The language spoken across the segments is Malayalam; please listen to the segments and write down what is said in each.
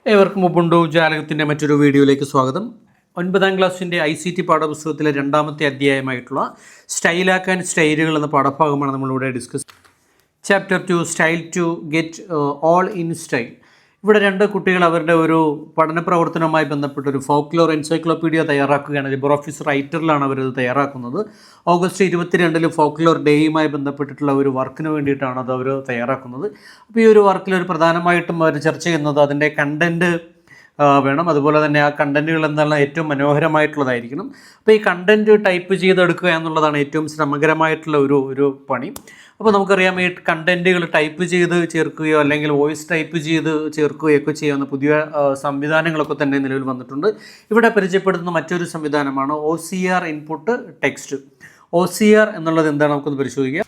ഏവർക്കും ഉബുണ്ടു ജാലകത്തിൻ്റെ മറ്റൊരു വീഡിയോയിലേക്ക് സ്വാഗതം. 9ാം ക്ലാസ്സിൻ്റെ ICT പാഠപുസ്തകത്തിലെ രണ്ടാമത്തെ അധ്യായമായിട്ടുള്ള സ്റ്റൈലാക്കാൻ സ്റ്റൈലുകൾ എന്ന പാഠഭാഗമാണ് നമ്മളിവിടെ discuss. Chapter 2 style to get all in style. ഇവിടെ രണ്ട് കുട്ടികൾ അവരുടെ ഒരു പഠന പ്രവർത്തനവുമായി ബന്ധപ്പെട്ട ഒരു ഫോക്ലോർ എൻസൈക്ലോപീഡിയ തയ്യാറാക്കുകയാണ്. ലിബർ ഓഫീസ് റൈറ്ററിലാണ് അവരത് തയ്യാറാക്കുന്നത്. ഓഗസ്റ്റ് 22 ഫോക്ലോർ ഡേയുമായി ബന്ധപ്പെട്ടിട്ടുള്ള ഒരു വർക്കിന് വേണ്ടിയിട്ടാണ് അത് അവർ തയ്യാറാക്കുന്നത്. അപ്പോൾ ഈ ഒരു വർക്കിൽ ഒരു പ്രധാനമായിട്ടും അവർ ചർച്ച ചെയ്യുന്നത് അതിൻ്റെ കണ്ടൻറ്റ് വേണം. അതുപോലെ തന്നെ ആ കണ്ടൻറ്റുകൾ എന്താണ് ഏറ്റവും മനോഹരമായിട്ടുള്ളതായിരിക്കണം. അപ്പോൾ ഈ കണ്ടൻറ്റ് ടൈപ്പ് ചെയ്തെടുക്കുക എന്നുള്ളതാണ് ഏറ്റവും ശ്രമകരമായിട്ടുള്ള ഒരു പണി. അപ്പോൾ നമുക്കറിയാം ഈ കണ്ടൻറ്റുകൾ ടൈപ്പ് ചെയ്ത് ചേർക്കുകയോ അല്ലെങ്കിൽ വോയിസ് ടൈപ്പ് ചെയ്ത് ചേർക്കുകയോ ഒക്കെ ചെയ്യാവുന്ന പുതിയ സംവിധാനങ്ങളൊക്കെ തന്നെ നിലവിൽ വന്നിട്ടുണ്ട്. ഇവിടെ പരിചയപ്പെടുത്തുന്ന മറ്റൊരു സംവിധാനമാണ് OCR ഇൻപുട്ട് ടെക്സ്റ്റ്. OCR എന്നുള്ളത് എന്താണ് നമുക്കൊന്ന് പരിശോധിക്കാം.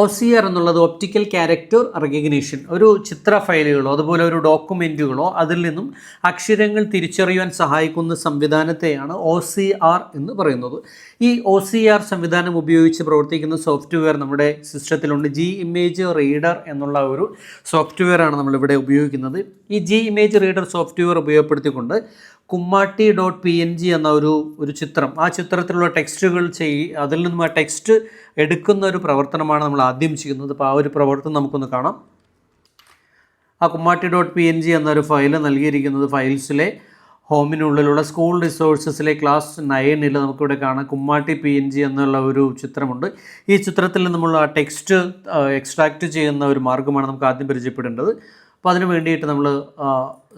OCR എന്നുള്ളത് ഒപ്റ്റിക്കൽ ക്യാരക്ടർ റെക്കഗ്നിഷൻ. ഒരു ചിത്ര ഫയലുകളോ അതുപോലെ ഒരു ഡോക്യുമെൻറ്റുകളോ അതിൽ നിന്നും അക്ഷരങ്ങൾ തിരിച്ചറിയുവാൻ സഹായിക്കുന്ന സംവിധാനത്തെയാണ് OCR എന്ന് പറയുന്നത്. ഈ OCR സംവിധാനം ഉപയോഗിച്ച് പ്രവർത്തിക്കുന്ന സോഫ്റ്റ്വെയർ നമ്മുടെ സിസ്റ്റത്തിലുണ്ട്. ഇമേജ് റീഡർ എന്നുള്ള ഒരു സോഫ്റ്റ്വെയറാണ് നമ്മളിവിടെ ഉപയോഗിക്കുന്നത്. ഈ ഇമേജ് റീഡർ സോഫ്റ്റ്വെയർ ഉപയോഗപ്പെടുത്തിക്കൊണ്ട് kummati.png എന്ന ഒരു ചിത്രം, ആ ചിത്രത്തിലുള്ള ടെക്സ്റ്റുകൾ അതിൽ നിന്നും ആ ടെക്സ്റ്റ് എടുക്കുന്ന ഒരു പ്രവർത്തനമാണ് നമ്മൾ ആദ്യം ചെയ്യുന്നത്. അപ്പോൾ ആ ഒരു പ്രവർത്തനം നമുക്കൊന്ന് കാണാം. ആ kummati.png എന്നൊരു ഫയൽ നൽകിയിരിക്കുന്നത് ഫയൽസിലെ ഹോമിനുള്ളിലുള്ള സ്കൂൾ റിസോഴ്സസിലെ ക്ലാസ് 9 നമുക്കിവിടെ കാണാം. kummati.png എന്നുള്ള ഒരു ചിത്രമുണ്ട്. ഈ ചിത്രത്തിൽ നമ്മൾ ആ ടെക്സ്റ്റ് എക്സ്ട്രാക്റ്റ് ചെയ്യുന്ന ഒരു മാർഗ്ഗമാണ് നമുക്ക് ആദ്യം പരിചയപ്പെടേണ്ടത്. അപ്പോൾ അതിന് വേണ്ടിയിട്ട് നമ്മൾ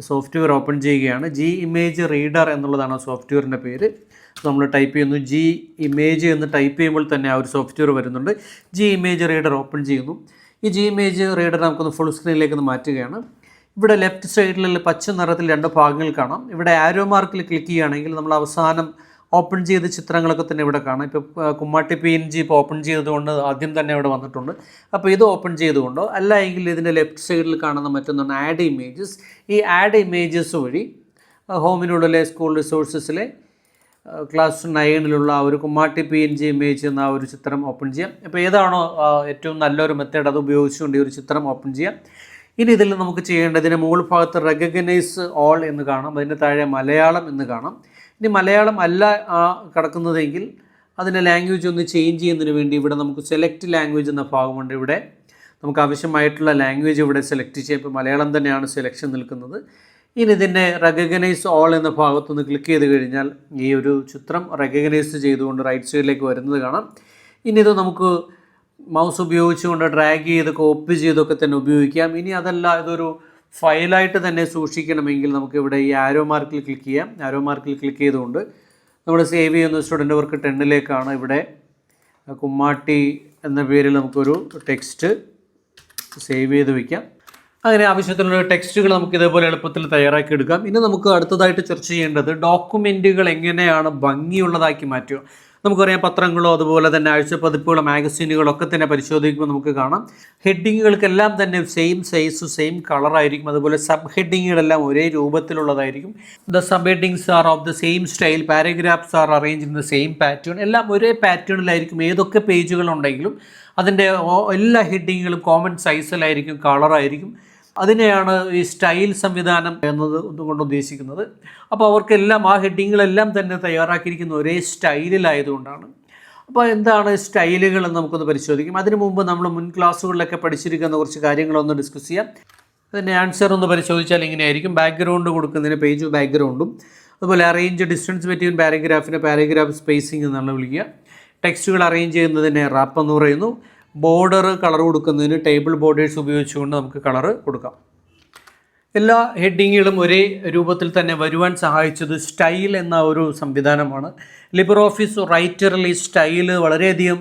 സോഫ്റ്റ്വെയർ ഓപ്പൺ ചെയ്യുകയാണ്. ഇമേജ് റീഡർ എന്നുള്ളതാണ് സോഫ്റ്റ്വെയറിൻ്റെ പേര്. നമ്മൾ ടൈപ്പ് ചെയ്യുന്നു ഇമേജ് എന്ന് ടൈപ്പ് ചെയ്യുമ്പോൾ തന്നെ ആ ഒരു സോഫ്റ്റ്വെയർ വരുന്നുണ്ട്. ഇമേജ് റീഡർ ഓപ്പൺ ചെയ്യുന്നു. ഈ ഇമേജ് റീഡർ നമുക്കൊന്ന് ഫുൾ സ്ക്രീനിലേക്ക് ഒന്ന് മാറ്റുകയാണ്. ഇവിടെ ലെഫ്റ്റ് സൈഡിൽ പച്ച നിറത്തിൽ രണ്ട് ഭാഗങ്ങൾ കാണാം. ഇവിടെ ആരോ മാർക്കിൽ ക്ലിക്ക് ചെയ്യുകയാണെങ്കിൽ നമ്മൾ അവസാനം ഓപ്പൺ ചെയ്ത ചിത്രങ്ങളൊക്കെ തന്നെ ഇവിടെ കാണാം. ഇപ്പോൾ kummati.png ഇപ്പോൾ ഓപ്പൺ ചെയ്തതുകൊണ്ട് ആദ്യം തന്നെ ഇവിടെ വന്നിട്ടുണ്ട്. അപ്പോൾ ഇത് ഓപ്പൺ ചെയ്തുകൊണ്ടോ അല്ല എങ്കിൽ ഇതിൻ്റെ ലെഫ്റ്റ് സൈഡിൽ കാണുന്ന മറ്റൊന്നാണ് ആഡ് ഇമേജസ്. ഈ ആഡ് ഇമേജസ് വഴി ഹോമിനുള്ളിലെ സ്കൂൾ റിസോഴ്സസിലെ ക്ലാസ് 9 ആ ഒരു kummati.png ഇമേജ് എന്ന ഒരു ചിത്രം ഓപ്പൺ ചെയ്യാം. അപ്പോൾ ഏതാണോ ഏറ്റവും നല്ലൊരു മെത്തേഡ് അത് ഉപയോഗിച്ചുകൊണ്ട് ഈ ഒരു ചിത്രം ഓപ്പൺ ചെയ്യാം. ഇനി ഇതിൽ നമുക്ക് ചെയ്യേണ്ടതിന് മുകൾ ഭാഗത്ത് റെക്കഗ്നൈസ് ഓൾ എന്ന് കാണാം. അതിൻ്റെ താഴെ മലയാളം എന്ന് കാണാം. ഇനി മലയാളം അല്ല കിടക്കുന്നതെങ്കിൽ അതിൻ്റെ ലാംഗ്വേജ് ഒന്ന് ചേഞ്ച് ചെയ്യുന്നതിന് വേണ്ടി ഇവിടെ നമുക്ക് സെലക്ട് ലാംഗ്വേജ് എന്ന ഭാഗമുണ്ട്. ഇവിടെ നമുക്ക് ആവശ്യമായിട്ടുള്ള ലാംഗ്വേജ് ഇവിടെ സെലക്ട് ചെയ്യാം. ഇപ്പോൾ മലയാളം തന്നെയാണ് സെലക്ഷൻ നിൽക്കുന്നത്. ഇനി ഇതിൻ്റെ റെക്കഗ്നൈസ് ഓൾ എന്ന ഭാഗത്തൊന്ന് ക്ലിക്ക് ചെയ്ത് കഴിഞ്ഞാൽ ഈ ഒരു ചിത്രം റെക്കഗ്നൈസ് ചെയ്തുകൊണ്ട് റൈറ്റ് സൈഡിലേക്ക് വരുന്നത് കാണാം. ഇനി ഇത് നമുക്ക് മൗസ് ഉപയോഗിച്ചുകൊണ്ട് ഡ്രാഗ് ചെയ്ത് കോപ്പി ചെയ്തൊക്കെ തന്നെ ഉപയോഗിക്കാം. ഇനി അതല്ല ഇതൊരു ഫയലായിട്ട് തന്നെ സൂക്ഷിക്കണമെങ്കിൽ നമുക്ക് ഇവിടെ ഈ ആരോ മാർക്കിൽ ക്ലിക്ക് ചെയ്യാം. ആരോ മാർക്കിൽ ക്ലിക്ക് ചെയ്തുകൊണ്ട് നമ്മൾ സേവ് ചെയ്യുന്ന സ്റ്റുഡൻറ്റ് വർക്ക് 10 ഇവിടെ കുമ്മാട്ടി എന്ന പേരിൽ നമുക്കൊരു ടെക്സ്റ്റ് സേവ് ചെയ്ത് വയ്ക്കാം. അങ്ങനെ ആവശ്യത്തിലുള്ള ടെക്സ്റ്റുകൾ നമുക്ക് ഇതേപോലെ എളുപ്പത്തിൽ തയ്യാറാക്കി എടുക്കാം. ഇനി നമുക്ക് അടുത്തതായിട്ട് ചർച്ച ചെയ്യേണ്ടത് ഡോക്യുമെൻറ്റുകൾ എങ്ങനെയാണ് ഭംഗിയുള്ളതാക്കി മാറ്റുക. നമുക്കറിയാം പത്രങ്ങളോ അതുപോലെ തന്നെ ആഴ്ചപ്പതിപ്പുകളോ മാഗസീനുകളൊക്കെ തന്നെ പരിശോധിക്കുമ്പോൾ നമുക്ക് കാണാം ഹെഡിങ്ങുകൾക്കെല്ലാം തന്നെ സെയിം സൈസ് സെയിം കളറായിരിക്കും. അതുപോലെ സബ് ഹെഡിങ്ങുകളെല്ലാം ഒരേ രൂപത്തിലുള്ളതായിരിക്കും. The sub headings are of the same style, paragraphs are arrange in the same pattern. എല്ലാം ഒരേ പാറ്റേണിലായിരിക്കും. ഏതൊക്കെ പേജുകളുണ്ടെങ്കിലും അതിൻ്റെ എല്ലാ ഹെഡിങ്ങുകളും കോമൺ സൈസിലായിരിക്കും, കളറായിരിക്കും. അതിനെയാണ് ഈ സ്റ്റൈൽ സംവിധാനം കൊണ്ട് ഉദ്ദേശിക്കുന്നത്. അപ്പോൾ അവർക്കെല്ലാം ആ ഹെഡിങ്ങുകളെല്ലാം തന്നെ തയ്യാറാക്കിയിരിക്കുന്ന ഒരേ സ്റ്റൈലിലായതുകൊണ്ടാണ്. അപ്പോൾ എന്താണ് സ്റ്റൈലുകൾ എന്ന് നമുക്കൊന്ന് പരിശോധിക്കാം. അതിനു മുമ്പ് നമ്മൾ മുൻ ക്ലാസ്സുകളിലൊക്കെ പഠിച്ചിരിക്കുന്ന കുറച്ച് കാര്യങ്ങളൊന്ന് ഡിസ്കസ് ചെയ്യാം. അതിൻ്റെ ആൻസർ ഒന്ന് പരിശോധിച്ചാൽ ഇങ്ങനെയായിരിക്കും. ബാക്ക്ഗ്രൗണ്ട് കൊടുക്കുന്നതിന് പേജ് ബാക്ക്ഗ്രൗണ്ടും, അതുപോലെ അറേഞ്ച് ഡിസ്റ്റൻസ് ബിറ്റ്വീൻ പാരഗ്രാഫിനെ പാരഗ്രാഫ് സ്പേസിംഗ് എന്നാണ് വിളിക്കുക. ടെക്സ്റ്റുകൾ അറേഞ്ച് ചെയ്യുന്നതിനെ റാപ്പ് എന്ന് പറയുന്നു. ബോർഡർ കളർ കൊടുക്കുന്നതിന് ടേബിൾ ബോർഡേഴ്സ് ഉപയോഗിച്ചുകൊണ്ട് നമുക്ക് കളർ കൊടുക്കാം. എല്ലാ ഹെഡിങ്ങുകളും ഒരേ രൂപത്തിൽ തന്നെ വരുവാൻ സഹായിച്ചത് സ്റ്റൈൽ എന്ന ഒരു സംവിധാനമാണ്. ലിബർ ഓഫീസ് റൈറ്ററിൽ ഈ സ്റ്റൈല് വളരെയധികം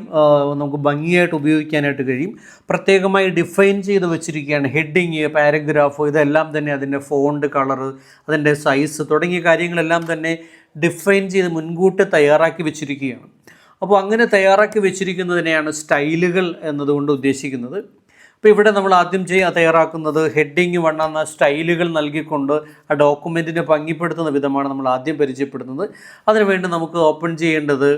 നമുക്ക് ഭംഗിയായിട്ട് ഉപയോഗിക്കാനായിട്ട് കഴിയും. പ്രത്യേകമായി ഡിഫൈൻ ചെയ്ത് വെച്ചിരിക്കുകയാണ്. ഹെഡിങ്, പാരഗ്രാഫ് ഇതെല്ലാം തന്നെ അതിൻ്റെ ഫോണ്ട് കളറ്, അതിൻ്റെ സൈസ് തുടങ്ങിയ കാര്യങ്ങളെല്ലാം തന്നെ ഡിഫൈൻ ചെയ്ത് മുൻകൂട്ടി തയ്യാറാക്കി വെച്ചിരിക്കുകയാണ്. അപ്പോൾ അങ്ങനെ തയ്യാറാക്കി വെച്ചിരിക്കുന്നതിനെയാണ് സ്റ്റൈലുകൾ എന്നതുകൊണ്ട് ഉദ്ദേശിക്കുന്നത്. അപ്പോൾ ഇവിടെ നമ്മൾ ആദ്യം തയ്യാറാക്കുന്നത് ഹെഡിങ് 1 എന്ന സ്റ്റൈലുകൾ നൽകിക്കൊണ്ട് ആ ഡോക്യുമെൻറ്റിനെ ഭംഗിപ്പെടുത്തുന്ന വിധമാണ് നമ്മൾ ആദ്യം പരിചയപ്പെടുന്നത്. അതിനുവേണ്ടി നമുക്ക് ഓപ്പൺ ചെയ്യേണ്ടത്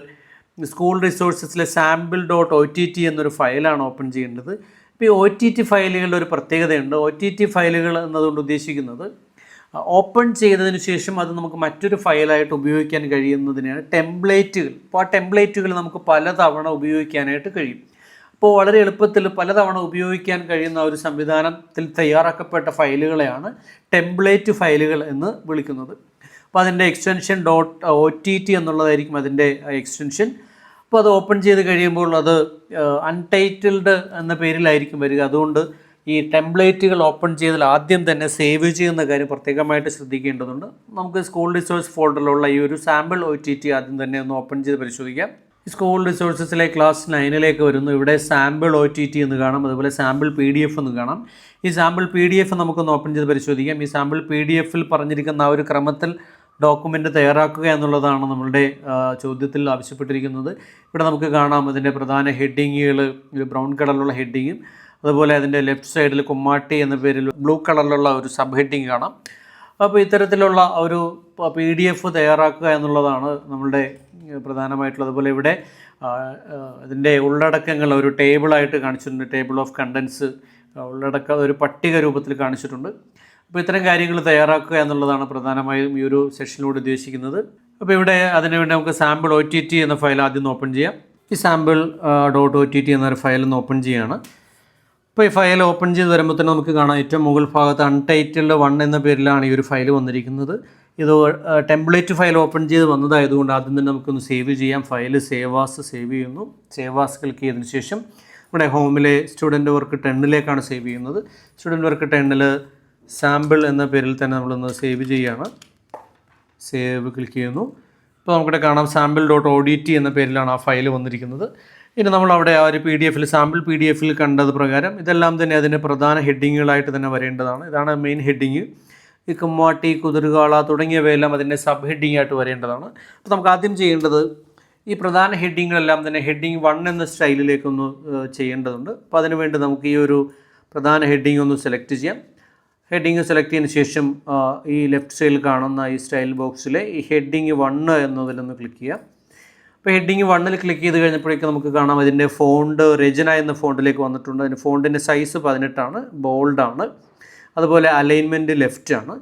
സ്കൂൾ റിസോഴ്സസിലെ sample.ott എന്നൊരു ഫയലാണ് ഓപ്പൺ ചെയ്യേണ്ടത്. ഇപ്പോൾ ഈ OTT ഫയലുകളുടെ ഒരു പ്രത്യേകതയുണ്ട്. OTT ഫയലുകൾ എന്നതുകൊണ്ട് ഉദ്ദേശിക്കുന്നത് ഓപ്പൺ ചെയ്തതിന് ശേഷം അത് നമുക്ക് മറ്റൊരു ഫയലായിട്ട് ഉപയോഗിക്കാൻ കഴിയുന്നതിനാണ് ടെംപ്ലേറ്റുകൾ. അപ്പോൾ ആ ടെംപ്ലേറ്റുകൾ നമുക്ക് പലതവണ ഉപയോഗിക്കാനായിട്ട് കഴിയും. അപ്പോൾ വളരെ എളുപ്പത്തിൽ പലതവണ ഉപയോഗിക്കാൻ കഴിയുന്ന ഒരു സംവിധാനത്തിൽ തയ്യാറാക്കപ്പെട്ട ഫയലുകളെയാണ് ടെംപ്ലേറ്റ് ഫയലുകൾ എന്ന് വിളിക്കുന്നത്. അപ്പോൾ അതിൻ്റെ എക്സ്റ്റൻഷൻ .ott എന്നുള്ളതായിരിക്കും അതിൻ്റെ എക്സ്റ്റൻഷൻ. അപ്പോൾ അത് ഓപ്പൺ ചെയ്ത് കഴിയുമ്പോൾ അത് അൺടൈറ്റിൽഡ് എന്ന പേരിലായിരിക്കും വരിക. അതുകൊണ്ട് ഈ ടെംപ്ലേറ്റുകൾ ഓപ്പൺ ചെയ്താൽ ആദ്യം തന്നെ സേവ് ചെയ്യുന്ന കാര്യം പ്രത്യേകമായിട്ട് ശ്രദ്ധിക്കേണ്ടതുണ്ട്. നമുക്ക് സ്കൂൾ റിസോഴ്സ് ഫോൾഡറിലുള്ള ഈ ഒരു സാമ്പിൾ OTT ആദ്യം തന്നെ ഒന്ന് ഓപ്പൺ ചെയ്ത് പരിശോധിക്കാം. സ്കൂൾ റിസോഴ്സസിലെ ക്ലാസ് 9ലേക്ക് വരുന്നു. ഇവിടെ സാമ്പിൾ OTT എന്ന് കാണാം, അതുപോലെ സാമ്പിൾ PDF എന്ന് കാണാം. ഈ സാമ്പിൾ PDF നമുക്കൊന്ന് ഓപ്പൺ ചെയ്ത് പരിശോധിക്കാം. ഈ സാമ്പിൾ PDFൽ പറഞ്ഞിരിക്കുന്ന ആ ഒരു ക്രമത്തിൽ ഡോക്യുമെൻ്റ് തയ്യാറാക്കുക എന്നുള്ളതാണ് നമ്മളുടെ ചോദ്യത്തിൽ ആവശ്യപ്പെട്ടിരിക്കുന്നത്. ഇവിടെ നമുക്ക് കാണാം അതിൻ്റെ പ്രധാന ഹെഡിങ്ങുകൾ, ഒരു ബ്രൗൺ കളറിലുള്ള ഹെഡിങ്ങും അതുപോലെ അതിൻ്റെ ലെഫ്റ്റ് സൈഡിൽ കുമ്മാട്ടി എന്ന പേരിൽ ബ്ലൂ കളറിലുള്ള ഒരു സബ് ഹെഡിങ് കാണാം. അപ്പോൾ ഇത്തരത്തിലുള്ള ഒരു PDF തയ്യാറാക്കുക എന്നുള്ളതാണ് നമ്മളുടെ പ്രധാനമായിട്ടുള്ളത്. അതുപോലെ ഇവിടെ ഇതിൻ്റെ ഉള്ളടക്കങ്ങൾ ഒരു ടേബിളായിട്ട് കാണിച്ചിട്ടുണ്ട്. ടേബിൾ ഓഫ് കണ്ടൻസ് ഉള്ളടക്കം ഒരു പട്ടിക രൂപത്തിൽ കാണിച്ചിട്ടുണ്ട്. അപ്പോൾ ഇത്തരം കാര്യങ്ങൾ തയ്യാറാക്കുക എന്നുള്ളതാണ് പ്രധാനമായും ഈ ഒരു സെഷനിലൂടെ ഉദ്ദേശിക്കുന്നത്. അപ്പോൾ ഇവിടെ അതിനുവേണ്ടി നമുക്ക് സാമ്പിൾ OTT എന്ന ഫയൽ ആദ്യം ഓപ്പൺ ചെയ്യാം. ഈ സാമ്പിൾ .ott എന്നൊരു ഫയൽ ഒന്ന് ഓപ്പൺ ചെയ്യുകയാണ്. അപ്പോൾ ഈ ഫയൽ ഓപ്പൺ ചെയ്ത് വരുമ്പോൾ തന്നെ നമുക്ക് കാണാം ഏറ്റവും മുകൾ ഭാഗത്ത് അൺടൈറ്റിൽഡ് 1 എന്ന പേരിലാണ് ഈ ഒരു ഫയൽ വന്നിരിക്കുന്നത്. ഇത് ടെംപ്ലേറ്റ് ഫയൽ ഓപ്പൺ ചെയ്ത് വന്നതായതുകൊണ്ട് ആദ്യം തന്നെ നമുക്കൊന്ന് സേവ് ചെയ്യാം. ഫയൽ സേവ് ചെയ്യുന്നു. സേവ് ആസ് ക്ലിക്ക് ചെയ്തതിന് ശേഷം ഇവിടെ ഹോമിലെ സ്റ്റുഡൻറ്റ് വർക്ക് 10ലേക്കാണ് സേവ് ചെയ്യുന്നത്. സ്റ്റുഡൻറ്റ് വർക്ക് 10ൽ സാമ്പിൾ എന്ന പേരിൽ തന്നെ നമ്മളൊന്ന് സേവ് ചെയ്യുകയാണ്. സേവ് ക്ലിക്ക് ചെയ്യുന്നു. ഇപ്പോൾ നമുക്കിവിടെ കാണാം സാമ്പിൾ .odt എന്ന പേരിലാണ് ആ ഫയൽ വന്നിരിക്കുന്നത്. ഇനി നമ്മൾ അവിടെ ആ ഒരു സാമ്പിൾ PDF കണ്ടത് പ്രകാരം ഇതെല്ലാം തന്നെ അതിൻ്റെ പ്രധാന ഹെഡിങ്ങുകളായിട്ട് തന്നെ വരേണ്ടതാണ്. ഇതാണ് മെയിൻ ഹെഡിങ്. ഈ കുമ്മാട്ടി, കുതിർകാള തുടങ്ങിയവയെല്ലാം അതിൻ്റെ സബ് ഹെഡിങ് ആയിട്ട് വരേണ്ടതാണ്. അപ്പോൾ നമുക്ക് ആദ്യം ചെയ്യേണ്ടത് ഈ പ്രധാന ഹെഡിങ്ങുകളെല്ലാം തന്നെ ഹെഡിങ് 1 എന്ന സ്റ്റൈലിലേക്കൊന്ന് ചെയ്യേണ്ടതുണ്ട്. അപ്പോൾ അതിനുവേണ്ടി നമുക്ക് ഈ ഒരു പ്രധാന ഹെഡിങ് ഒന്ന് സെലക്ട് ചെയ്യാം. ഹെഡിങ് സെലക്ട് ചെയ്തതിന് ശേഷം ഈ ലെഫ്റ്റ് സൈഡിൽ കാണുന്ന ഈ സ്റ്റൈൽ ബോക്സിലെ ഈ ഹെഡിങ് 1 എന്നതിലൊന്ന് ക്ലിക്ക് ചെയ്യാം. അപ്പോൾ ഹെഡിങ് 1ൽ ക്ലിക്ക് ചെയ്ത് കഴിഞ്ഞപ്പോഴേക്കും നമുക്ക് കാണാം അതിൻ്റെ ഫോണ്ട് രചന എന്ന ഫോണ്ടിലേക്ക് വന്നിട്ടുണ്ട്. അതിൻ്റെ ഫോണ്ടിൻ്റെ സൈസ് 18 ആണ്, ബോൾഡാണ്, അതുപോലെ അലൈൻമെൻറ്റ് ലെഫ്റ്റ് ആണ്.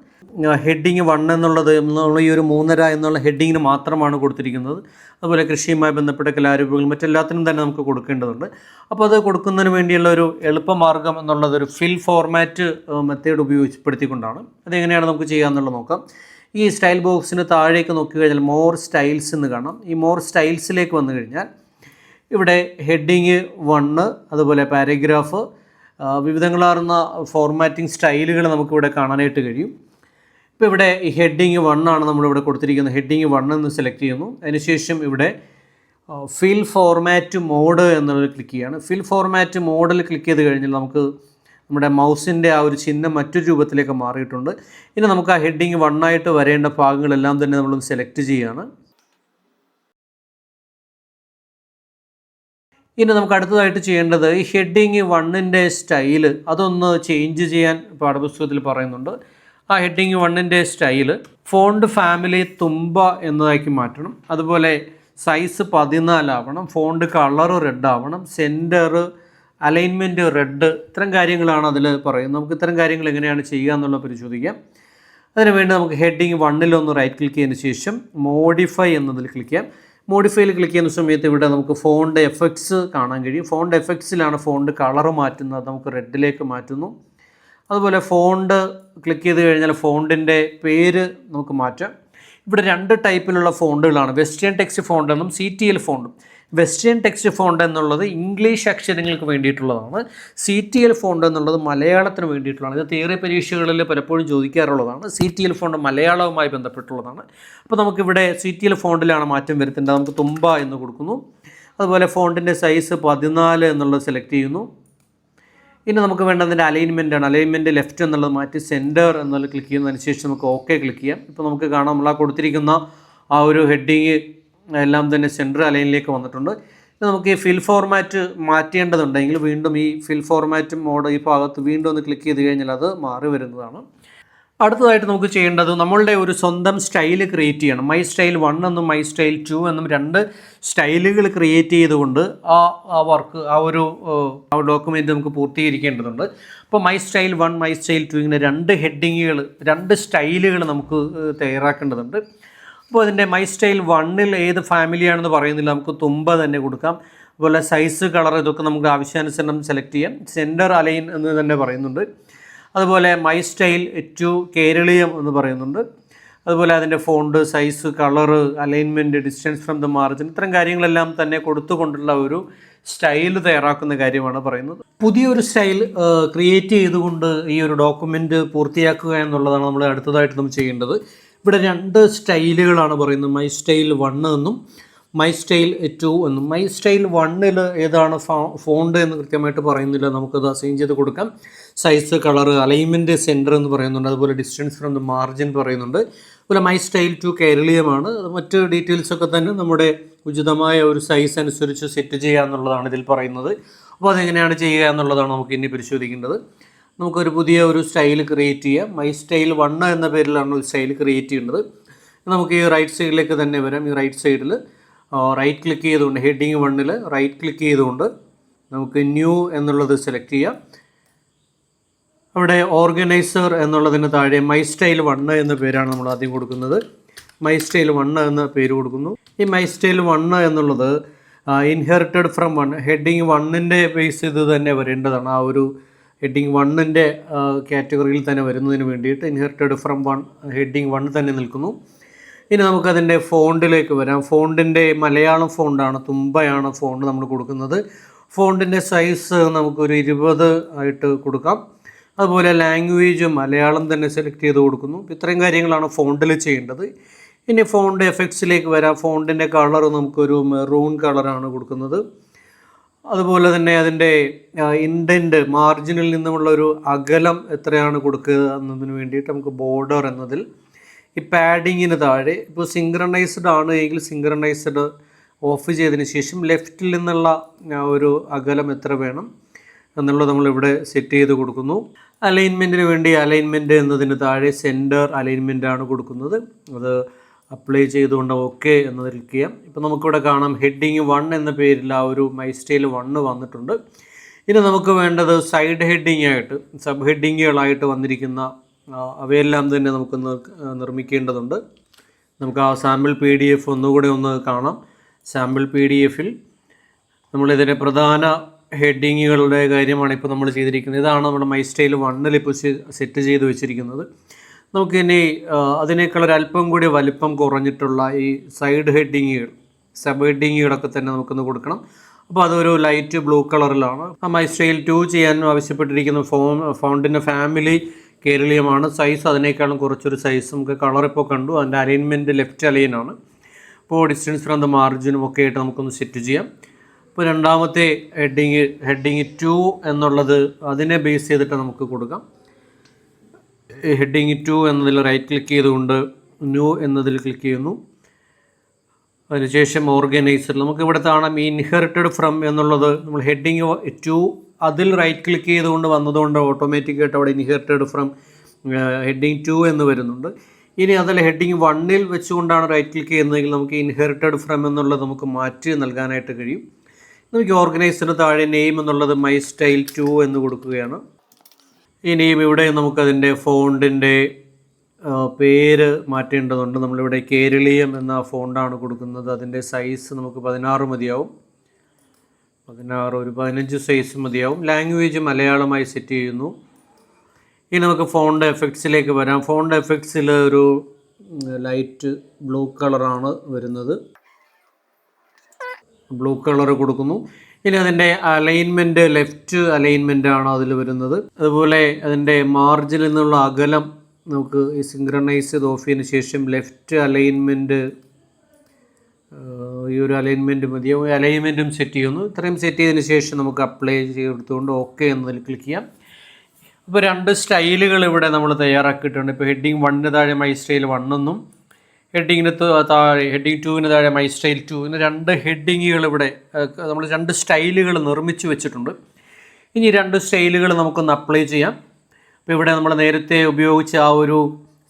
ഹെഡിങ് 1 എന്നുള്ളത് നമ്മൾ ഈ ഒരു 3.5 എന്നുള്ള ഹെഡിങ്ങിന് മാത്രമാണ് കൊടുത്തിരിക്കുന്നത്. അതുപോലെ കൃഷിയുമായി ബന്ധപ്പെട്ട കലാരൂപങ്ങൾ മറ്റെല്ലാത്തിനും തന്നെ നമുക്ക് കൊടുക്കേണ്ടതുണ്ട്. അപ്പോൾ അത് കൊടുക്കുന്നതിന് വേണ്ടിയുള്ള ഒരു എളുപ്പമാർഗ്ഗം എന്നുള്ളതൊരു ഫിൽ ഫോർമാറ്റ് മെത്തേഡ് ഉപയോഗപ്പെടുത്തിക്കൊണ്ടാണ്. അതെങ്ങനെയാണ് നമുക്ക് ചെയ്യാമെന്നുള്ളത് നോക്കാം. ഈ സ്റ്റൈൽ ബോക്സിന് താഴേക്ക് നോക്കി കഴിഞ്ഞാൽ മോർ സ്റ്റൈൽസ് എന്ന് കാണാം. ഈ മോർ സ്റ്റൈൽസിലേക്ക് വന്നു കഴിഞ്ഞാൽ ഇവിടെ ഹെഡിങ് 1, അതുപോലെ പാരഗ്രാഫ്, വിവിധങ്ങളാർന്ന ഫോർമാറ്റിംഗ് സ്റ്റൈലുകൾ നമുക്കിവിടെ കാണാനായിട്ട് കഴിയും. ഇപ്പോൾ ഇവിടെ ഈ ഹെഡിങ് 1 ആണ് നമ്മളിവിടെ കൊടുത്തിരിക്കുന്നത്. ഹെഡിങ് 1 എന്ന് സെലക്ട് ചെയ്യുന്നു. അതിനുശേഷം ഇവിടെ ഫിൽ ഫോർമാറ്റ് മോഡ് എന്നുള്ളത് ക്ലിക്ക് ചെയ്യുകയാണ്. ഫിൽ ഫോർമാറ്റ് മോഡിൽ ക്ലിക്ക് ചെയ്ത് കഴിഞ്ഞാൽ നമുക്ക് നമ്മുടെ മൗസിൻ്റെ ആ ഒരു ചിഹ്നം മറ്റൊരു രൂപത്തിലേക്ക് മാറിയിട്ടുണ്ട്. ഇനി നമുക്ക് ആ ഹെഡിങ് 1 ആയിട്ട് വരേണ്ട ഭാഗങ്ങളെല്ലാം തന്നെ നമ്മളൊന്ന് സെലക്ട് ചെയ്യുകയാണ്. ഇനി നമുക്ക് അടുത്തതായിട്ട് ചെയ്യേണ്ടത് ഈ ഹെഡിങ് 1ൻ്റെ സ്റ്റൈല് അതൊന്ന് ചേഞ്ച് ചെയ്യാൻ പാഠപുസ്തകത്തിൽ പറയുന്നുണ്ട്. ആ ഹെഡിങ് 1ൻ്റെ സ്റ്റൈല് ഫോണ്ട് ഫാമിലി തുമ്പ എന്നതാക്കി മാറ്റണം. അതുപോലെ സൈസ് 14 ആവണം. ഫോണ്ട് കളർ റെഡ് ആവണം. Centre alignment red. ഇത്തരം കാര്യങ്ങളാണ് അതിൽ പറയുന്നത്. നമുക്ക് ഇത്തരം കാര്യങ്ങൾ എങ്ങനെയാണ് ചെയ്യുക എന്നുള്ളത് പരിശോധിക്കാം. അതിനുവേണ്ടി നമുക്ക് ഹെഡിങ് 1 റൈറ്റ് ക്ലിക്ക് ചെയ്തതിന് ശേഷം മോഡിഫൈ എന്നതിൽ ക്ലിക്ക് ചെയ്യാം. മോഡിഫൈയിൽ ക്ലിക്ക് ചെയ്യുന്ന സമയത്ത് ഇവിടെ നമുക്ക് ഫോണ്ട് എഫക്ട്സ് കാണാൻ കഴിയും. ഫോണ്ട് എഫക്ട്സിലാണ് ഫോണ്ട് കളർ മാറ്റുന്നത്. നമുക്ക് റെഡിലേക്ക് മാറ്റുന്നു. അതുപോലെ ഫോണ്ട് ക്ലിക്ക് ചെയ്ത് കഴിഞ്ഞാൽ ഫോണ്ടിൻ്റെ പേര് നമുക്ക് മാറ്റാം. ഇവിടെ 2 ടൈപ്പിലുള്ള ഫോണ്ടുകളാണ്, വെസ്റ്റേൺ ടെക്സ്റ്റ് ഫോണ്ട് എന്നും CTL ഫോണ്ടും. വെസ്റ്റേൺ ടെക്സ്റ്റ് ഫോണ്ട് എന്നുള്ളത് ഇംഗ്ലീഷ് അക്ഷരങ്ങൾക്ക് വേണ്ടിയിട്ടുള്ളതാണ്. CTL ഫോണ്ട് എന്നുള്ളത് മലയാളത്തിന് വേണ്ടിയിട്ടുള്ളതാണ്. ഇത് തിയറി പരീക്ഷകളിൽ പലപ്പോഴും ചോദിക്കാറുള്ളതാണ്. CTL font മലയാളവുമായി ബന്ധപ്പെട്ടുള്ളതാണ്. അപ്പോൾ നമുക്കിവിടെ CTL ഫോണ്ടിലാണ് മാറ്റം വരുത്തേണ്ടത്. നമുക്ക് തുമ്പ എന്ന് കൊടുക്കുന്നു. അതുപോലെ ഫോണ്ടിൻ്റെ സൈസ് 14 എന്നുള്ളത് സെലക്ട് ചെയ്യുന്നു. ഇനി നമുക്ക് വേണ്ടതിൻ്റെ അലൈൻമെൻറ്റാണ്. അലൈൻമെൻറ്റ് ലെഫ്റ്റ് എന്നുള്ളത് മാറ്റി സെൻറ്റർ എന്നുള്ളത് ക്ലിക്ക് ചെയ്യുന്നതിന് ശേഷം നമുക്ക് ഓക്കെ ക്ലിക്ക് ചെയ്യാം. ഇപ്പോൾ നമുക്ക് കാണാം നമ്മൾ ആ കൊടുത്തിരിക്കുന്ന ആ ഒരു ഹെഡിങ് എല്ലാം തന്നെ സെൻറ്റർ അലൈനിലേക്ക് വന്നിട്ടുണ്ട്. ഇത് നമുക്ക് ഈ ഫിൽ ഫോർമാറ്റ് മാറ്റേണ്ടതുണ്ടെങ്കിൽ വീണ്ടും ഈ ഫിൽ ഫോർമാറ്റ് മോഡ് ഈ ഭാഗത്ത് വീണ്ടും ഒന്ന് ക്ലിക്ക് ചെയ്ത് കഴിഞ്ഞാൽ അത് മാറി വരുന്നതാണ്. അടുത്തതായിട്ട് നമുക്ക് ചെയ്യേണ്ടത് നമ്മളുടെ ഒരു സ്വന്തം സ്റ്റൈൽ ക്രിയേറ്റ് ചെയ്യണം. മൈ സ്റ്റൈൽ 1 എന്നും മൈ സ്റ്റൈൽ 2 എന്നും 2 സ്റ്റൈലുകൾ ക്രിയേറ്റ് ചെയ്തുകൊണ്ട് ആ വർക്ക് ആ ഡോക്യുമെൻ്റ് നമുക്ക് പൂർത്തീകരിക്കേണ്ടതുണ്ട്. അപ്പോൾ മൈ സ്റ്റൈൽ 1 മൈ സ്റ്റൈൽ 2 ഇങ്ങനെ 2 ഹെഡിങ്ങുകൾ 2 സ്റ്റൈലുകൾ നമുക്ക് തയ്യാറാക്കേണ്ടതുണ്ട്. അപ്പോൾ അതിൻ്റെ മൈ സ്റ്റൈൽ 1ൽ ഏത് ഫാമിലിയാണെന്ന് പറയുന്നില്ല, നമുക്ക് തുമ്പ തന്നെ കൊടുക്കാം. അതുപോലെ സൈസ്, കളർ ഇതൊക്കെ നമുക്ക് ആവശ്യാനുസരണം സെലക്ട് ചെയ്യാം. സെൻറ്റർ അലൈൻ എന്ന് തന്നെ പറയുന്നുണ്ട്. അതുപോലെ മൈ സ്റ്റൈൽ 2 കേരളീയം എന്ന് പറയുന്നുണ്ട്. അതുപോലെ അതിൻ്റെ font, size, colour, alignment, distance from the margin, ഇത്തരം കാര്യങ്ങളെല്ലാം തന്നെ കൊടുത്തുകൊണ്ടുള്ള ഒരു സ്റ്റൈൽ തയ്യാറാക്കുന്ന കാര്യമാണ് പറയുന്നത്. പുതിയൊരു സ്റ്റൈൽ ക്രിയേറ്റ് ചെയ്തുകൊണ്ട് ഈ ഒരു ഡോക്യുമെൻ്റ് പൂർത്തിയാക്കുക എന്നുള്ളതാണ് നമ്മൾ അടുത്തതായിട്ട് നമ്മൾ ചെയ്യേണ്ടത്. ഇവിടെ 2 സ്റ്റൈലുകളാണ് പറയുന്നത്, മൈ സ്റ്റൈൽ 1 എന്നും മൈ സ്റ്റൈൽ 2 എന്നും. മൈ സ്റ്റൈൽ 1ൽ ഏതാണ് ഫോണ്ട് എന്ന് കൃത്യമായിട്ട് പറയുന്നില്ല, നമുക്കത് അസൈൻ ചെയ്ത് കൊടുക്കാം. സൈസ്, കളർ, അലൈൻമെൻറ്റ്, സെൻറ്റർ എന്ന് പറയുന്നുണ്ട്. അതുപോലെ ഡിസ്റ്റൻസ് ഫ്രം ദ മാർജിൻ പറയുന്നുണ്ട്. അതുപോലെ മൈ സ്റ്റൈൽ 2 കേരളീയമാണ്. മറ്റ് ഡീറ്റെയിൽസൊക്കെ തന്നെ നമ്മുടെ ഉചിതമായ ഒരു സൈസ് അനുസരിച്ച് സെറ്റ് ചെയ്യുക എന്നുള്ളതാണ് ഇതിൽ പറയുന്നത്. അപ്പോൾ അതെങ്ങനെയാണ് ചെയ്യുക എന്നുള്ളതാണ് നമുക്ക് ഇനി പരിശോധിക്കേണ്ടത്. നമുക്കൊരു പുതിയ ഒരു സ്റ്റൈൽ ക്രിയേറ്റ് ചെയ്യാം. മൈ സ്റ്റൈൽ 1 എന്ന പേരിലാണ് ഒരു സ്റ്റൈൽ ക്രിയേറ്റ് ചെയ്യേണ്ടത്. നമുക്ക് ഈ റൈറ്റ് സൈഡിലേക്ക് തന്നെ വരാം. ഈ റൈറ്റ് സൈഡിൽ റൈറ്റ് ക്ലിക്ക് ചെയ്തുകൊണ്ട് ഹെഡിങ് 1ൽ റൈറ്റ് ക്ലിക്ക് ചെയ്തുകൊണ്ട് നമുക്ക് ന്യൂ എന്നുള്ളത് സെലക്ട് ചെയ്യാം. അവിടെ ഓർഗനൈസർ എന്നുള്ളതിന് താഴെ മൈ സ്റ്റൈൽ 1 എന്ന പേരാണ് നമ്മൾ ആദ്യം കൊടുക്കുന്നത്. മൈ സ്റ്റൈൽ 1 എന്ന പേര് കൊടുക്കുന്നു. ഈ മൈ സ്റ്റൈൽ 1 എന്നുള്ളത് ഇൻഹെറിറ്റഡ് ഫ്രം 1 ഹെഡിങ് 1ൻ്റെ ബേസ് ചെയ്ത് തന്നെ വരേണ്ടതാണ്. ആ ഒരു ഹെഡിങ് 1ൻ്റെ കാറ്റഗറിയിൽ തന്നെ വരുന്നതിന് വേണ്ടിയിട്ട് ഇൻഹെറിറ്റഡ് ഫ്രം 1 ഹെഡിങ് 1 തന്നെ നിൽക്കുന്നു. ഇനി നമുക്കതിൻ്റെ ഫോണ്ടിലേക്ക് വരാം. ഫോണ്ടിൻ്റെ മലയാളം ഫോണ്ടാണ്, തുമ്പയാണ് ഫോണ്ട് നമ്മൾ കൊടുക്കുന്നത്. ഫോണ്ടിൻ്റെ സൈസ് നമുക്കൊരു 20 ആയിട്ട് കൊടുക്കാം. അതുപോലെ ലാംഗ്വേജ് മലയാളം തന്നെ സെലക്ട് ചെയ്ത് കൊടുക്കുന്നു. ഇത്രയും കാര്യങ്ങളാണ് ഫോണ്ടിൽ ചെയ്യേണ്ടത്. ഇനി ഫോണ്ട് എഫക്ട്സിലേക്ക് വരാം. ഫോണ്ടിൻ്റെ കളർ നമുക്കൊരു മെറൂൺ കളറാണ് കൊടുക്കുന്നത്. അതുപോലെ തന്നെ അതിൻ്റെ ഇൻഡൻറ്റ് മാർജിനിൽ നിന്നുമുള്ളൊരു അകലം എത്രയാണ് കൊടുക്കുക എന്നതിന് വേണ്ടിയിട്ട് നമുക്ക് ബോർഡർ എന്നതിൽ ഈ പാഡിങ്ങിന് താഴെ ഇപ്പോൾ സിങ്ക്രണൈസ്ഡ് ആണ് എങ്കിൽ സിങ്ക്രണൈസ്ഡ് ഓഫ് ചെയ്തതിന് ശേഷം ലെഫ്റ്റിൽ നിന്നുള്ള ഒരു അകലം എത്ര വേണം എന്നുള്ളത് നമ്മളിവിടെ സെറ്റ് ചെയ്ത് കൊടുക്കുന്നു. അലൈൻമെൻറ്റിന് വേണ്ടി അലൈൻമെൻറ്റ് എന്നതിന് താഴെ സെൻറ്റർ അലൈൻമെൻ്റ് ആണ് കൊടുക്കുന്നത്. അത് അപ്ലൈ ചെയ്തുകൊണ്ട് ഓക്കെ എന്നതിൽ ക്ലിക്ക് ചെയ്യാം. ഇപ്പോൾ നമുക്കിവിടെ കാണാം ഹെഡിങ് 1 എന്ന പേരിൽ ആ ഒരു മൈ സ്റ്റൈൽ 1 വന്നിട്ടുണ്ട്. ഇനി നമുക്ക് വേണ്ടത് സൈഡ് ഹെഡിങ് ആയിട്ട് സബ് ഹെഡിങ്ങുകളായിട്ട് വന്നിരിക്കുന്ന അവയെല്ലാം തന്നെ നമുക്ക് നിർമ്മിക്കേണ്ടതുണ്ട്. നമുക്ക് ആ സാമ്പിൾ PDF ഒന്നുകൂടെ ഒന്ന് കാണാം. സാമ്പിൾ PDFൽ നമ്മളിതിൻ്റെ പ്രധാന ഹെഡിങ്ങുകളുടെ കാര്യമാണ് ഇപ്പോൾ നമ്മൾ ചെയ്തിരിക്കുന്നത്. ഇതാണ് നമ്മുടെ മൈ സ്റ്റൈൽ 1ൽ ഇപ്പോൾ സെറ്റ് ചെയ്ത് വെച്ചിരിക്കുന്നത്. നമുക്കിനി അതിനേക്കാൾ ഒരല്പം കൂടി വലിപ്പം കുറഞ്ഞിട്ടുള്ള ഈ സൈഡ് ഹെഡിങ്ങുകൾ, സബ് ഹെഡിങ്ങുകളൊക്കെ തന്നെ നമുക്കൊന്ന് കൊടുക്കണം. അപ്പോൾ അതൊരു ലൈറ്റ് ബ്ലൂ കളറിലാണ്. മൈ സ്റ്റൈൽ 2 ചെയ്യാൻ ആവശ്യപ്പെട്ടിരിക്കുന്ന ഫോണ്ടിൻ്റെ ഫാമിലി കേരളീയമാണ്. സൈസ് അതിനേക്കാളും കുറച്ചൊരു സൈസ് നമുക്ക് കളർ ഇപ്പോൾ കണ്ടു. അതിൻ്റെ അലൈൻമെൻറ്റ് ലെഫ്റ്റ് അലൈനാണ്. ഇപ്പോൾ ഡിസ്റ്റൻസ് ഫ്രം ദ മാർജിനും ഒക്കെ ആയിട്ട് നമുക്കൊന്ന് സെറ്റ് ചെയ്യാം. ഇപ്പോൾ രണ്ടാമത്തെ ഹെഡിങ് 2 എന്നുള്ളത് അതിനെ ബേസ് ചെയ്തിട്ട് നമുക്ക് കൊടുക്കാം. ഹെഡിങ് 2 എന്നതിൽ റൈറ്റ് ക്ലിക്ക് ചെയ്തുകൊണ്ട് ന്യൂ എന്നതിൽ ക്ലിക്ക് ചെയ്യുന്നു. അതിനുശേഷം ഓർഗനൈസർ നമുക്കിവിടെ കാണാം ഇൻഹെറിറ്റഡ് ഫ്രം എന്നുള്ളത് നമ്മൾ ഹെഡിങ് 2 അതിൽ റൈറ്റ് ക്ലിക്ക് ചെയ്തുകൊണ്ട് വന്നതുകൊണ്ട് ഓട്ടോമാറ്റിക്കായിട്ട് അവിടെ ഇൻഹെറിറ്റഡ് ഫ്രം ഹെഡിങ് 2 എന്ന് വരുന്നുണ്ട്. ഇനി അതിൽ ഹെഡിങ് 1ൽ വെച്ചുകൊണ്ടാണ് റൈറ്റ് ക്ലിക്ക് ചെയ്യുന്നതെങ്കിൽ നമുക്ക് ഇൻഹെറിറ്റഡ് ഫ്രം എന്നുള്ളത് നമുക്ക് മാറ്റി നൽകാനായിട്ട് കഴിയും. നമുക്ക് ഓർഗനൈസറിന് താഴെ നെയിം എന്നുള്ളത് മൈ സ്റ്റൈൽ 2 എന്ന് കൊടുക്കുകയാണ്. ഇനിയും ഇവിടെ നമുക്കതിൻ്റെ ഫോണ്ടിൻ്റെ പേര് മാറ്റേണ്ടതുണ്ട്. നമ്മളിവിടെ കേരളീയം എന്ന ഫോണ്ടാണ് കൊടുക്കുന്നത്. അതിൻ്റെ സൈസ് നമുക്ക് 16 മതിയാവും. 16 ഒരു 15 സൈസ് മതിയാവും. ലാംഗ്വേജ് മലയാളമായി സെറ്റ് ചെയ്യുന്നു. ഇനി നമുക്ക് ഫോണ്ട് എഫക്ട്സിലേക്ക് വരാം. ഫോണ്ട് എഫക്ട്സിൽ ഒരു ലൈറ്റ് ബ്ലൂ കളറാണ് വരുന്നത്. ബ്ലൂ കളർ കൊടുക്കുന്നു. ഇനി അതിൻ്റെ അലൈൻമെൻറ്റ് ലെഫ്റ്റ് അലൈൻമെൻ്റ് ആണ് അതിൽ വരുന്നത്. അതുപോലെ അതിൻ്റെ മാർജിനിൽ നിന്നുള്ള അകലം നമുക്ക് ഈ സിങ്ക്രണൈസ് ചെയ്ത് ഓഫ് ചെയ്തതിന് ശേഷം ലെഫ്റ്റ് അലൈൻമെൻറ്റ് ഈ ഒരു അലൈൻമെൻറ്റ് മതിയാവും. അലൈൻമെൻറ്റും സെറ്റ് ചെയ്യുന്നു. ഇത്രയും സെറ്റ് ചെയ്തതിന് ശേഷം നമുക്ക് അപ്ലൈ ചെയ്തെടുത്തുകൊണ്ട് ഓക്കെ എന്നതിൽ ക്ലിക്ക് ചെയ്യാം. ഇപ്പോൾ 2 സ്റ്റൈലുകൾ ഇവിടെ നമ്മൾ തയ്യാറാക്കിയിട്ടുണ്ട്. ഇപ്പോൾ ഹെഡിങ് 1ന് താഴെ മൈ സ്റ്റൈൽ 1 എന്നും ഹെഡിങ്ങിന് താഴെ ഹെഡിങ് 2ന് താഴെ മൈ സ്റ്റൈൽ 2 ഇങ്ങനെ 2 ഹെഡിങ്ങുകൾ ഇവിടെ നമ്മൾ 2 സ്റ്റൈലുകൾ നിർമ്മിച്ച് വെച്ചിട്ടുണ്ട്. ഇനി 2 സ്റ്റൈലുകൾ നമുക്കൊന്ന് അപ്ലൈ ചെയ്യാം. അപ്പോൾ ഇവിടെ നമ്മൾ നേരത്തെ ഉപയോഗിച്ച ആ ഒരു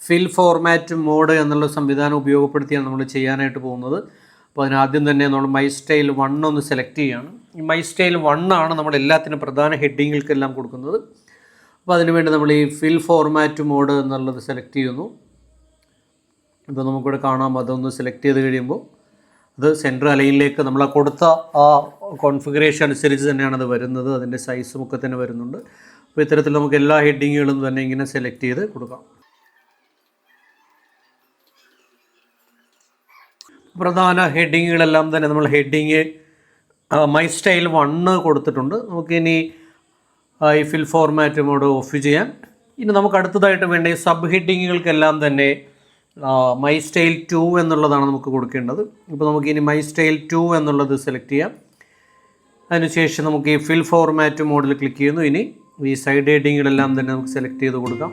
ഫിൽ ഫോർമാറ്റ് മോഡ് എന്നുള്ള സംവിധാനം ഉപയോഗപ്പെടുത്തിയാണ് നമ്മൾ ചെയ്യാനായിട്ട് പോകുന്നത്. അപ്പോൾ അതിനാദ്യം തന്നെ നമ്മൾ മൈ സ്റ്റൈൽ 1 ഒന്ന് സെലക്ട് ചെയ്യുകയാണ്. ഈ മൈ സ്റ്റൈൽ 1 ആണ് നമ്മൾ എല്ലാത്തിനും പ്രധാന ഹെഡിങ്ങുകൾക്കെല്ലാം കൊടുക്കുന്നത്. അപ്പോൾ അതിനുവേണ്ടി നമ്മൾ ഈ ഫിൽ ഫോർമാറ്റ് മോഡ് എന്നുള്ളത് സെലക്ട് ചെയ്യുന്നു. ഇപ്പോൾ നമുക്കിവിടെ കാണാം, അതൊന്ന് സെലക്ട് ചെയ്ത് കഴിയുമ്പോൾ അത് സെൻറ്റർ അലൈനിലേക്ക് നമ്മൾ ആ കൊടുത്ത ആ കോൺഫിഗറേഷൻ അനുസരിച്ച് തന്നെയാണ് അത് വരുന്നത്. അതിൻ്റെ സൈസും ഒക്കെ തന്നെ വരുന്നുണ്ട്. അപ്പോൾ ഇത്തരത്തിൽ നമുക്ക് എല്ലാ ഹെഡിങ്ങുകളും തന്നെ ഇങ്ങനെ സെലക്ട് ചെയ്ത് കൊടുക്കാം. പ്രധാന ഹെഡിങ്ങുകളെല്ലാം തന്നെ നമ്മൾ ഹെഡിങ് മൈ സ്റ്റൈൽ 1 കൊടുത്തിട്ടുണ്ട്. നമുക്കിനി ഈ ഫിൽ ഫോർമാറ്റ് മോഡ് ഓഫ് ചെയ്യാം. ഇനി നമുക്ക് അടുത്തതായിട്ട് വേണ്ട ഈ സബ് ഹെഡിങ്ങുകൾക്കെല്ലാം തന്നെ മൈ സ്റ്റൈൽ 2 എന്നുള്ളതാണ് നമുക്ക് കൊടുക്കേണ്ടത്. ഇപ്പോൾ നമുക്കിനി മൈ സ്റ്റൈൽ 2 എന്നുള്ളത് സെലക്ട് ചെയ്യാം. അതിനുശേഷം നമുക്ക് ഈ ഫിൽ ഫോർമാറ്റ് മോഡിൽ ക്ലിക്ക് ചെയ്യുന്നു. ഇനി ഈ സൈഡ് ഹെഡിങ്ങുകളെല്ലാം തന്നെ നമുക്ക് സെലക്ട് ചെയ്ത് കൊടുക്കാം.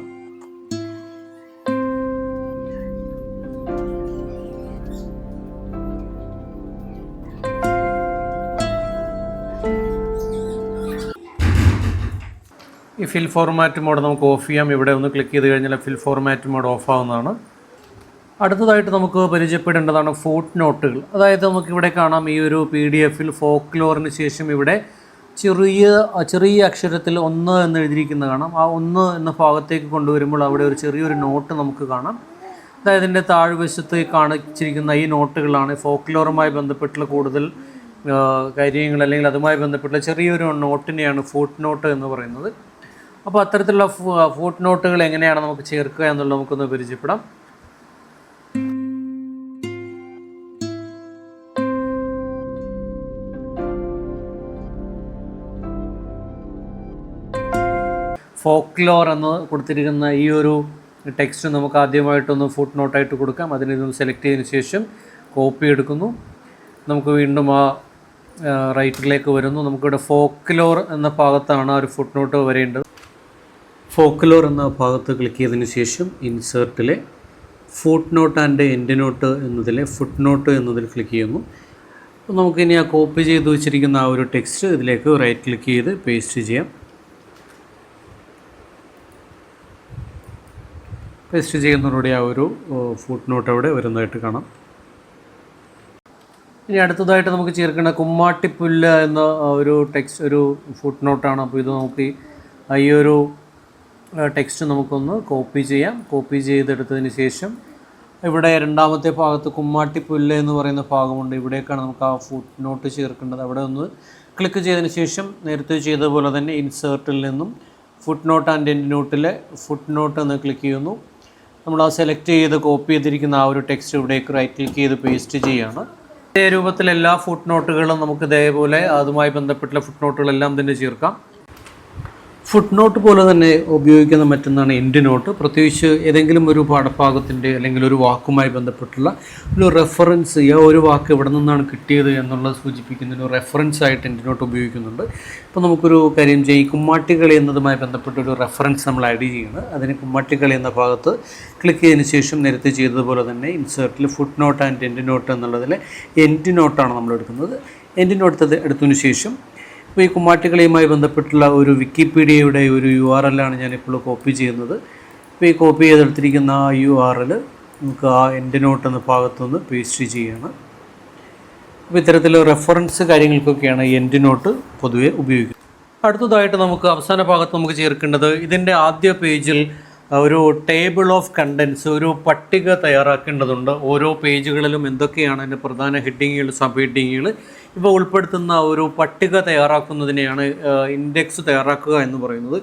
ഈ ഫിൽ ഫോർമാറ്റ് മോഡ് നമുക്ക് ഓഫ് ചെയ്യാം. ഇവിടെ ഒന്ന് ക്ലിക്ക് ചെയ്ത് കഴിഞ്ഞാൽ ഫിൽ ഫോർമാറ്റ് മോഡ് ഓഫ് ആവുന്നതാണ്. അടുത്തതായിട്ട് നമുക്ക് പരിചയപ്പെടേണ്ടതാണ് ഫുട് നോട്ടുകൾ. അതായത് നമുക്കിവിടെ കാണാം, ഈ ഒരു PDF-ൽ ഫോക്ലോറിന് ശേഷം ഇവിടെ ചെറിയ അക്ഷരത്തിൽ 1 എന്ന് എഴുതിയിരിക്കുന്നത് കാണാം. ആ 1 എന്ന ഭാഗത്തേക്ക് കൊണ്ടുവരുമ്പോൾ അവിടെ ഒരു ചെറിയൊരു നോട്ട് നമുക്ക് കാണാം. അതായത് ഇതിൻ്റെ താഴ്വശത്ത് കാണിച്ചിരിക്കുന്ന ഈ നോട്ടുകളാണ് ഫോക്ലോറുമായി ബന്ധപ്പെട്ടുള്ള കൂടുതൽ കാര്യങ്ങൾ, അല്ലെങ്കിൽ അതുമായി ബന്ധപ്പെട്ടുള്ള ചെറിയൊരു നോട്ടിനെയാണ് ഫുട് നോട്ട് എന്ന് പറയുന്നത്. അപ്പോൾ അത്തരത്തിലുള്ള ഫുട് നോട്ടുകൾ എങ്ങനെയാണ് നമുക്ക് ചേർക്കുക എന്നുള്ളത് നമുക്കൊന്ന് പരിചയപ്പെടാം. ഫോക്ലോർ എന്ന് കൊടുത്തിരിക്കുന്ന ഈ ഒരു ടെക്സ്റ്റ് നമുക്ക് ആദ്യമായിട്ടൊന്ന് ഫുട് നോട്ടായിട്ട് കൊടുക്കാം. അതിനൊന്ന് സെലക്ട് ചെയ്തതിന് ശേഷം കോപ്പി എടുക്കുന്നു. നമുക്ക് വീണ്ടും ആ റൈറ്ററിലേക്ക് വരുന്നു. നമുക്കിവിടെ ഫോക്ലോർ എന്ന ഭാഗത്താണ് ആ ഒരു ഫുട് നോട്ട് വരേണ്ടത്. ഫോക്ലോർ എന്ന ഭാഗത്ത് ക്ലിക്ക് ചെയ്തതിന് ശേഷം ഇൻസേർട്ടിലെ footnote and endnote എന്നതിലെ ഫുട് നോട്ട് എന്നതിൽ ക്ലിക്ക് ചെയ്യുന്നു. അപ്പോൾ നമുക്കിനി ആ കോപ്പി ചെയ്ത് വെച്ചിരിക്കുന്ന ആ ഒരു ടെക്സ്റ്റ് ഇതിലേക്ക് റൈറ്റ് ക്ലിക്ക് ചെയ്ത് പേസ്റ്റ് ചെയ്യാം. പേസ്റ്റ് ചെയ്യുന്നതോടെ ആ ഒരു ഫുട് നോട്ട് അവിടെ വരുന്നതായിട്ട് കാണാം. ഇനി അടുത്തതായിട്ട് നമുക്ക് ചേർക്കേണ്ട കുമ്മാട്ടിപ്പുല്ല് എന്ന ഒരു ടെക്സ്റ്റ്, ഒരു ഫുട് നോട്ടാണ്. അപ്പോൾ ഇത് നമുക്ക് ഈ ഒരു ടെക്സ്റ്റ് നമുക്കൊന്ന് കോപ്പി ചെയ്യാം. കോപ്പി ചെയ്തെടുത്തതിന് ശേഷം ഇവിടെ രണ്ടാമത്തെ ഭാഗത്ത് കുമ്മാട്ടിപ്പുല്ല് എന്ന് പറയുന്ന ഭാഗമുണ്ട്. ഇവിടേക്കാണ് നമുക്ക് ആ ഫുട് നോട്ട് ചേർക്കേണ്ടത്. അവിടെ ഒന്ന് ക്ലിക്ക് ചെയ്തതിന് ശേഷം നേരത്തെ ചെയ്തതുപോലെ തന്നെ ഇൻസേർട്ടിൽ നിന്നും ഫുട് നോട്ട് ആൻഡ് എൻഡ് നോട്ടിലെ ഫുട് നോട്ട് എന്ന് ക്ലിക്ക് ചെയ്യുന്നു. നമ്മൾ ആ സെലക്ട് ചെയ്ത് കോപ്പി ചെയ്തിരിക്കുന്ന ആ ഒരു ടെക്സ്റ്റ് ഇവിടേക്ക് റൈറ്റ് ക്ലിക്ക് ചെയ്ത് പേസ്റ്റ് ചെയ്യുകയാണ്. ഇതേ രൂപത്തിൽ എല്ലാ ഫുട് നോട്ടുകളും നമുക്ക് ഇതേപോലെ അതുമായി ബന്ധപ്പെട്ടുള്ള ഫുട് നോട്ടുകളെല്ലാം തന്നെ ചേർക്കാം. ഫുട് നോട്ട് പോലെ തന്നെ ഉപയോഗിക്കുന്ന മറ്റൊന്നാണ് എൻഡ് നോട്ട്. പ്രത്യേകിച്ച് ഏതെങ്കിലും ഒരു പാഠഭാഗത്തിൻ്റെ അല്ലെങ്കിൽ ഒരു വാക്കുമായി ബന്ധപ്പെട്ടുള്ള ഒരു റെഫറൻസ്, ഈ ഒരു വാക്ക് എവിടെ നിന്നാണ് കിട്ടിയത് എന്നുള്ളത് സൂചിപ്പിക്കുന്ന ഒരു റെഫറൻസ് ആയിട്ട് എൻഡ് നോട്ട് ഉപയോഗിക്കുന്നുണ്ട്. ഇപ്പോൾ നമുക്കൊരു കാര്യം ചെയ്യും, കുമ്മാട്ടിക്കളി എന്നതുമായി ബന്ധപ്പെട്ടൊരു റെഫറൻസ് നമ്മൾ ആഡ് ചെയ്യുന്നത്. അതിന് കുമ്മാട്ടിക്കളി എന്ന ഭാഗത്ത് ക്ലിക്ക് ചെയ്തതിന് ശേഷം നേരത്തെ ചെയ്തതുപോലെ തന്നെ ഇൻസേർട്ടിൽ footnote and endnote എന്നുള്ളതിൽ എൻഡ് നോട്ടാണ് നമ്മൾ എടുക്കുന്നത്. എൻഡ് നോട്ട് എടുത്തതിന് ശേഷം ഇപ്പോൾ ഈ കുമ്മാട്ടിക്കളിയുമായി ബന്ധപ്പെട്ടുള്ള ഒരു വിക്കിപീഡിയയുടെ ഒരു URL ആണ് ഞാനിപ്പോൾ കോപ്പി ചെയ്യുന്നത്. ഇപ്പോൾ ഈ കോപ്പി ചെയ്തെടുത്തിരിക്കുന്ന ആ URL നമുക്ക് ആ എൻഡ് നോട്ട് എന്ന ഭാഗത്തുനിന്ന് പേസ്റ്റ് ചെയ്യുകയാണ്. അപ്പോൾ ഇത്തരത്തിൽ റെഫറൻസ് കാര്യങ്ങൾക്കൊക്കെയാണ് ഈ എൻഡ് നോട്ട് പൊതുവെ ഉപയോഗിക്കുന്നത്. അടുത്തതായിട്ട് നമുക്ക് അവസാന ഭാഗത്ത് നമുക്ക് ചേർക്കേണ്ടത്, ഇതിൻ്റെ ആദ്യ പേജിൽ ഒരു ടേബിൾ ഓഫ് കണ്ടൻസ്, ഒരു പട്ടിക തയ്യാറാക്കേണ്ടതുണ്ട്. ഓരോ പേജുകളിലും എന്തൊക്കെയാണ് അതിൻ്റെ പ്രധാന ഹെഡിങ്ങുകൾ, സബ് ഹെഡിങ്ങുകൾ ഇവ ഉൾപ്പെടുത്തുന്ന ഒരു പട്ടിക തയ്യാറാക്കുന്നതിനെയാണ് ഇൻഡെക്സ് തയ്യാറാക്കുക എന്ന് പറയുന്നത്.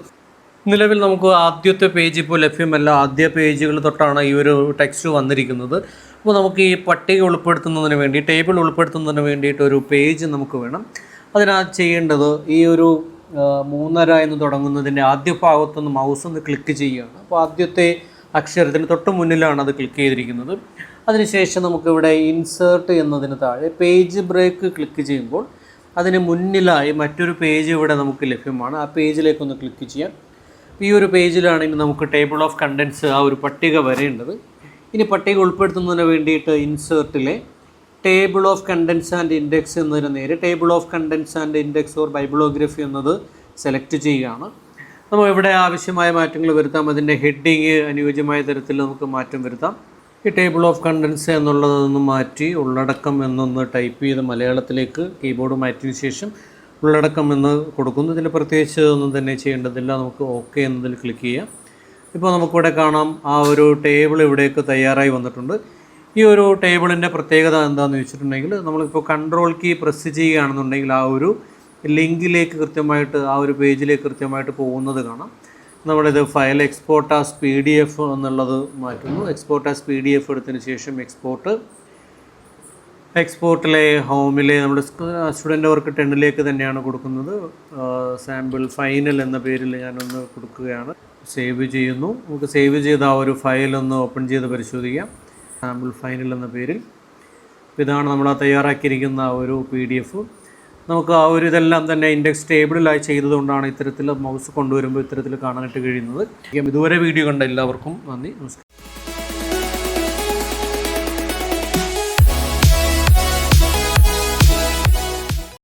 നിലവിൽ നമുക്ക് ആദ്യത്തെ പേജ് ഇപ്പോൾ ലഭ്യമല്ല. ആദ്യ പേജുകൾ തൊട്ടാണ് ഈ ഒരു ടെക്സ്റ്റ് വന്നിരിക്കുന്നത്. അപ്പോൾ നമുക്ക് ഈ പട്ടിക ഉൾപ്പെടുത്തുന്നതിന് വേണ്ടി, ടേബിൾ ഉൾപ്പെടുത്തുന്നതിന് വേണ്ടിയിട്ട് ഒരു പേജ് നമുക്ക് വേണം. അതിനകത്ത് ചെയ്യേണ്ടത് ഈ ഒരു 3.5 എന്ന് തുടങ്ങുന്നതിൻ്റെ ആദ്യ ഭാഗത്തൊന്ന് മൗസ് ഒന്ന് ക്ലിക്ക് ചെയ്യുകയാണ്. അപ്പോൾ ആദ്യത്തെ അക്ഷരത്തിന് തൊട്ട് മുന്നിലാണ് അത് ക്ലിക്ക് ചെയ്തിരിക്കുന്നത്. അതിനുശേഷം നമുക്കിവിടെ ഇൻസേർട്ട് എന്നതിന് താഴെ പേജ് ബ്രേക്ക് ക്ലിക്ക് ചെയ്യുമ്പോൾ അതിന് മുന്നിലായി മറ്റൊരു പേജ് ഇവിടെ നമുക്ക് ലഭ്യമാണ്. ആ പേജിലേക്കൊന്ന് ക്ലിക്ക് ചെയ്യാം. ഈ ഒരു പേജിലാണ് ഇനി നമുക്ക് ടേബിൾ ഓഫ് കണ്ടൻസ്, ആ ഒരു പട്ടിക വരേണ്ടത്. ഇനി പട്ടിക ഉൾപ്പെടുത്തുന്നതിന് വേണ്ടിയിട്ട് ഇൻസേർട്ടിലെ table of contents and index എന്നതിന് നേരെ table of contents and index or bibliography എന്നത് സെലക്ട് ചെയ്യുകയാണ്. നമ്മൾ ഇവിടെ ആവശ്യമായ മാറ്റങ്ങൾ വരുത്താം. അതിൻ്റെ ഹെഡിങ് അനുയോജ്യമായ തരത്തിൽ നമുക്ക് മാറ്റം വരുത്താം. ഈ ടേബിൾ ഓഫ് കണ്ടൻസ് എന്നുള്ളതൊന്ന് മാറ്റി ഉള്ളടക്കം എന്നൊന്ന് ടൈപ്പ് ചെയ്ത് മലയാളത്തിലേക്ക് കീബോർഡ് മാറ്റിയതിന് ശേഷം ഉള്ളടക്കം എന്ന് കൊടുക്കുന്നു. ഇതിൽ പ്രത്യേകിച്ച് ഒന്നും തന്നെ ചെയ്യേണ്ടതില്ല. നമുക്ക് ഓക്കെ എന്നതിൽ ക്ലിക്ക് ചെയ്യാം. ഇപ്പോൾ നമുക്കിവിടെ കാണാം ആ ഒരു ടേബിൾ ഇവിടേക്ക് തയ്യാറായി വന്നിട്ടുണ്ട്. ഈ ഒരു ടേബിളിൻ്റെ പ്രത്യേകത എന്താണെന്ന് വെച്ചിട്ടുണ്ടെങ്കിൽ നമ്മളിപ്പോൾ കൺട്രോൾ കീ പ്രസ് ചെയ്യുകയാണെന്നുണ്ടെങ്കിൽ ആ ഒരു ലിങ്കിലേക്ക് കൃത്യമായിട്ട് ആ ഒരു പേജിലേക്ക് കൃത്യമായിട്ട് പോകുന്നത് കാണാം. നമ്മളിത് ഫയൽ എക്സ്പോർട്ട് ആസ് PDF എന്നുള്ളത് മാറ്റുന്നു. എക്സ്പോർട്ട് ആസ് PDF എടുത്തതിന് ശേഷം എക്സ്പോർട്ടിലെ ഹോമിലെ നമ്മുടെ സ്റ്റുഡൻറ്റ് വർക്ക് 10ലേക്ക് തന്നെയാണ് കൊടുക്കുന്നത്. സാമ്പിൾ ഫൈനൽ എന്ന പേരിൽ ഞാനൊന്ന് കൊടുക്കുകയാണ്. സേവ് ചെയ്യുന്നു. നമുക്ക് സേവ് ചെയ്ത ആ ഒരു ഫയലൊന്ന് ഓപ്പൺ ചെയ്ത് പരിശോധിക്കാം. സാമ്പിൾ ഫൈനൽ എന്ന പേരിൽ. ഇതാണ് നമ്മൾ തയ്യാറാക്കിയിരിക്കുന്ന ആ ഒരു PDF. നമുക്ക് ആ ഒരു ഇതെല്ലാം തന്നെ ഇൻഡെക്സ് ടേബിളിലായി ചെയ്തതുകൊണ്ടാണ് ഇത്തരത്തിൽ മൗസ് കൊണ്ടുവരുമ്പോൾ ഇത്തരത്തിൽ കാണാനായിട്ട് കഴിയുന്നത്. ഇതുവരെ വീഡിയോ കണ്ട എല്ലാവർക്കും നന്ദി, നമസ്കാരം.